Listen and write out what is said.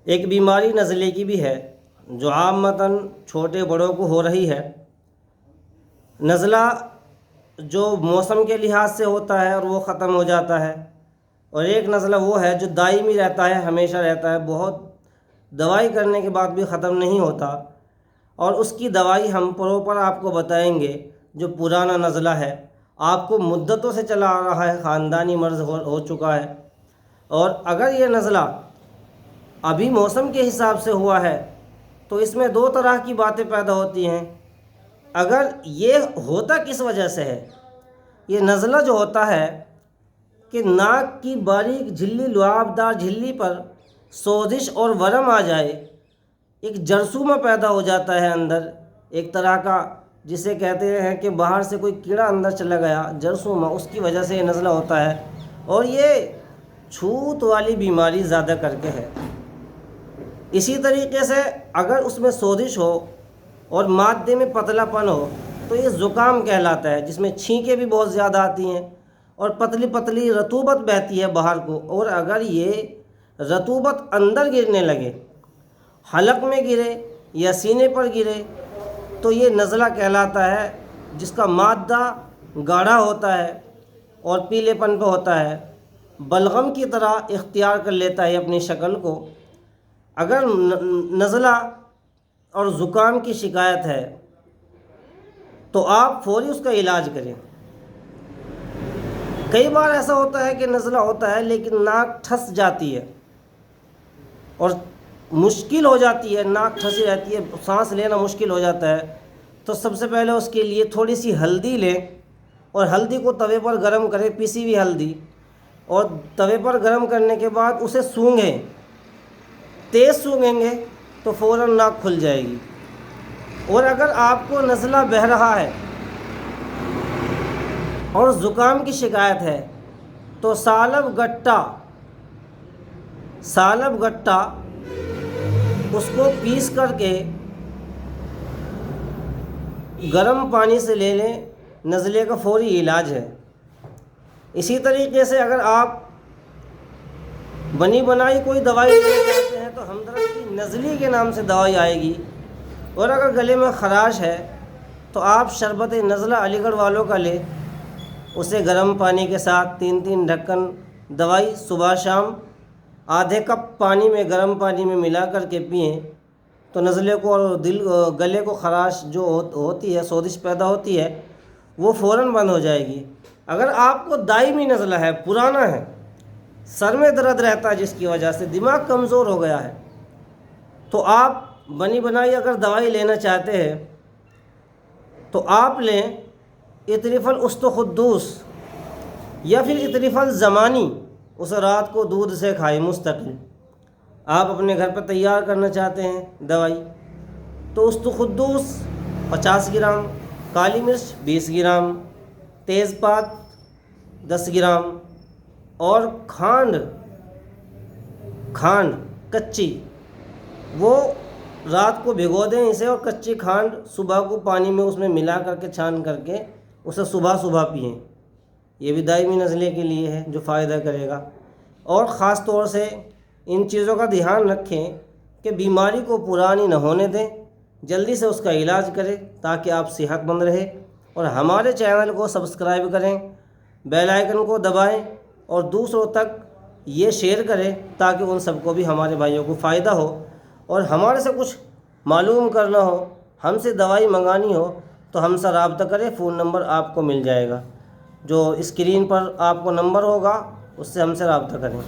ایک بیماری نزلے کی بھی ہے جو عامتاً چھوٹے بڑوں کو ہو رہی ہے۔ نزلہ جو موسم کے لحاظ سے ہوتا ہے اور وہ ختم ہو جاتا ہے، اور ایک نزلہ وہ ہے جو دائمی رہتا ہے، ہمیشہ رہتا ہے، بہت دوائی کرنے کے بعد بھی ختم نہیں ہوتا، اور اس کی دوائی ہم پراپر آپ کو بتائیں گے۔ جو پرانا نزلہ ہے، آپ کو مدتوں سے چلا آ رہا ہے، خاندانی مرض ہو چکا ہے، اور اگر یہ نزلہ ابھی موسم کے حساب سے ہوا ہے تو اس میں دو طرح کی باتیں پیدا ہوتی ہیں۔ اگر یہ ہوتا کس وجہ سے ہے، یہ نزلہ جو ہوتا ہے کہ ناک کی باریک جھلی، لعاب دار جھلی پر سوزش اور ورم آ جائے، ایک جرثومہ پیدا ہو جاتا ہے اندر، ایک طرح کا جسے کہتے ہیں کہ باہر سے کوئی کیڑا اندر چلا گیا، جرثومہ، اس کی وجہ سے یہ نزلہ ہوتا ہے، اور یہ چھوت والی بیماری زیادہ کر کے ہے۔ اسی طریقے سے اگر اس میں سوزش ہو اور مادے میں پتلا پن ہو تو یہ زکام کہلاتا ہے، جس میں چھینکیں بھی بہت زیادہ آتی ہیں اور پتلی پتلی رطوبت بہتی ہے باہر کو، اور اگر یہ رطوبت اندر گرنے لگے، حلق میں گرے یا سینے پر گرے، تو یہ نزلہ کہلاتا ہے، جس کا مادہ گاڑھا ہوتا ہے اور پیلے پن پہ ہوتا ہے، بلغم کی طرح اختیار کر لیتا ہے اپنی شکل کو۔ اگر نزلہ اور زکام کی شکایت ہے تو آپ فوری اس کا علاج کریں۔ کئی بار ایسا ہوتا ہے کہ نزلہ ہوتا ہے لیکن ناک ٹھس جاتی ہے اور مشکل ہو جاتی ہے، ناک ٹھسی رہتی ہے، سانس لینا مشکل ہو جاتا ہے، تو سب سے پہلے اس کے لیے تھوڑی سی ہلدی لیں اور ہلدی کو توے پر گرم کریں، پیسی ہوئی ہلدی، اور توے پر گرم کرنے کے بعد اسے سونگھیں، تیز سونگھیں گے تو فوراً ناک کھل جائے گی۔ اور اگر آپ کو نزلہ بہہ رہا ہے اور زکام کی شکایت ہے تو سالب گٹا اس کو پیس کر کے گرم پانی سے لے لیں، نزلے کا فوری علاج ہے۔ اسی طریقے سے اگر آپ بنی بنائی کوئی دوائی لینا چاہتے ہیں تو ہمدرد کی نزلی کے نام سے دوائی آئے گی، اور اگر گلے میں خراش ہے تو آپ شربت نزلہ علی گڑھ والوں کا لیں، اسے گرم پانی کے ساتھ 3 ڈھکن دوائی صبح شام آدھے کپ پانی میں، گرم پانی میں ملا کر کے پئیں تو نزلے کو اور گلے کو خراش جو ہوتی ہے، سوزش پیدا ہوتی ہے، وہ فوراً بند ہو جائے گی۔ اگر آپ کو دائمی نزلہ ہے، پرانا ہے، سر میں درد رہتا ہے جس کی وجہ سے دماغ کمزور ہو گیا ہے، تو آپ بنی بنائی اگر دوائی لینا چاہتے ہیں تو آپ لیں اطریف الاستخدوس یا پھر اطریف الزمانی، اسے رات کو دودھ سے کھائیں مستقل۔ آپ اپنے گھر پر تیار کرنا چاہتے ہیں دوائی تو استخدوس 50 گرام، کالی مرچ 20 گرام، تیز پات 10 گرام، اور کھانڈ کچی، وہ رات کو بھگو دیں اسے، اور کچی کھانڈ صبح کو پانی میں اس میں ملا کر کے چھان کر کے اسے صبح پئیں۔ یہ بھی دائمی نزلے کے لیے ہے جو فائدہ کرے گا۔ اور خاص طور سے ان چیزوں کا دھیان رکھیں کہ بیماری کو پرانی نہ ہونے دیں، جلدی سے اس کا علاج کریں تاکہ آپ صحت مند رہیں، اور ہمارے چینل کو سبسکرائب کریں، بیل آئیکن کو دبائیں، اور دوسروں تک یہ شیئر کریں تاکہ ان سب کو بھی ہمارے بھائیوں کو فائدہ ہو، اور ہمارے سے کچھ معلوم کرنا ہو، ہم سے دوائی منگانی ہو تو ہم سے رابطہ کریں۔ فون نمبر آپ کو مل جائے گا، جو اسکرین پر آپ کو نمبر ہوگا، اس سے ہم سے رابطہ کریں۔